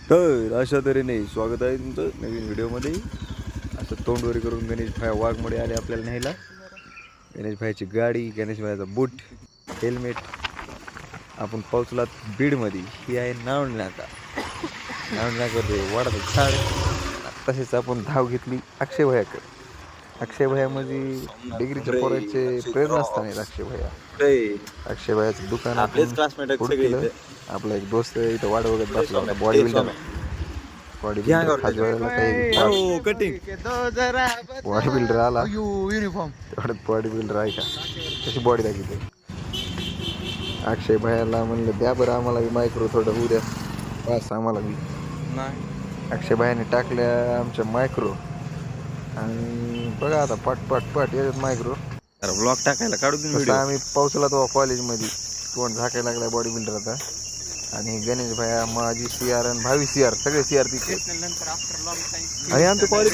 तर अशा तऱ्हेने स्वागत आहे तुमचं नवीन व्हिडिओमध्ये. असं तोंडवरी करून गणेश भाई वाघमोडे आले आपल्याला न्यायला. गणेश भाईची गाडी, गणेश भाईचा बूट, हेल्मेट. आपण पोहोचलात बीडमध्ये. ही आहे नावंड नाका. नावंड नाक्यावर वाडाचं झाड. तसेच आपण धाव घेतली अक्षय भैयाकडे. अक्षय भैयामध्ये डिग्रीच्या पोराचे प्रेरणास्थान आहेत अक्षय भैया. अक्षय भैयाचं दुकान आपलेच क्लासमेट केलं. आपला एक दोस्त इथं वाट बघत बसला होता. बॉडी बिल्डर बॉडी बिल्डर आला. युनिफॉर्म तेवढ्यात बॉडी बिल्डर आहे का कशी बॉडी दाखवते. अक्षय भैयाला म्हणलं द्या बरं आम्हाला बी मायक्रो थोडं होऊ द्या बस आम्हाला बी. अक्षय भैयाने टाकल्या आमच्या मायक्रो आणि बघा आता पट पट पट येतात मायक्रो. ब्लॉग टाकायला काढू दे तसं आम्ही पोहोचला तो कॉलेजमध्ये. तोंड झाकायला लागलाय बॉडी बिल्डर आता. आणि गणेश भैया, माझी CR आणि भावी CR सगळे CR तिथे. आणि आमचं कॉलेज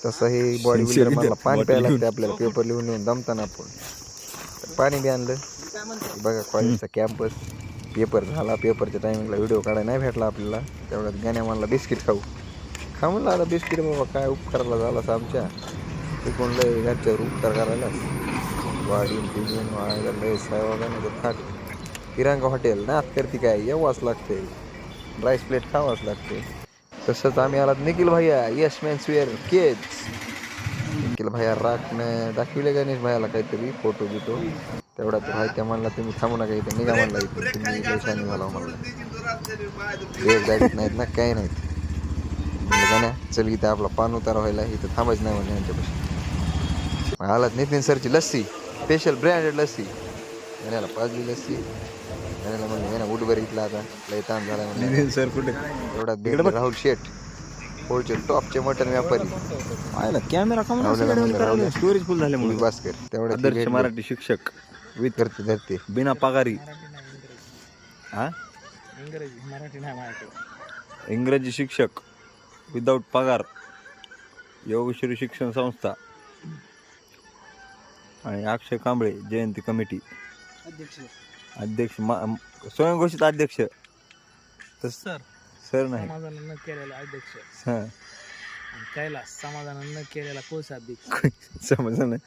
तसं हे बॉडी बिल्डर मला पाणी प्यायला लागते आपल्याला. पेपर लिहून लिहून दमताना आपण पाणी बी आणलं. बघा कॉलेजचा कॅम्पस. पेपर झाला. पेपरच्या टायमिंगला व्हिडिओ काढायला नाही भेटला आपल्याला. तेवढ्यात गाण्या म्हणला बिस्किट खाऊ. खा म्हणलं आता बिस्किट. बाबा काय उपकाराला झाला आमच्या. ते कोणलं घरच्यावर उपकार करायला. वाढीन पिजून वाढायला लय साहेबांना थाट. तिरंगा हॉटेल नात करते काय येवाच लागते. राईस प्लेट खावाच लागते. तसंच आम्ही आलात निखिल भैया यस मेन्सवेअर केज. निखिल भैया राखणं दाखविले गणेश भैयाला काहीतरी फोटो बिटो. तेवढा तो भाई त्या म्हणला तुम्ही थांबू नका इथं निघा म्हणला. इथं तुम्ही पैशाने मला म्हणला वेळ गाडीत नाहीत ना काही नाहीत. गाण्या चल इथं आपला पान उतारा व्हायला इथं थांबायचं नाही म्हणलं यांच्यापाशी. आलात नितीन सरची लस्सी स्पेशल ब्रँडेड लस्सी. गण्याला पाजली लस्सी. गण्याला म्हणलं गण्या उठभर इथला आता लय ताण झाला म्हणलं. सर कुठे एवढा भेटला राहुल शेठ होळचे टॉपचे मटन व्यापारी. कॅमेरा स्टोरेज फुल झाले म्हणून. भास्कर तेवढ्या आदर्श मराठी शिक्षक विथ करते धरते बिना पगारी. हा इंग्रजी शिक्षक विदाऊट पगार. योगेश्वरी शिक्षण संस्था आणि अक्षय कांबळे जयंती कमिटी अध्यक्ष स्वयंघोषित अध्यक्ष. सर नाही समाधान न केलेला अध्यक्ष. हा कैलास समाधान न केलेला कोषाध्यक्ष. समजलं नाही.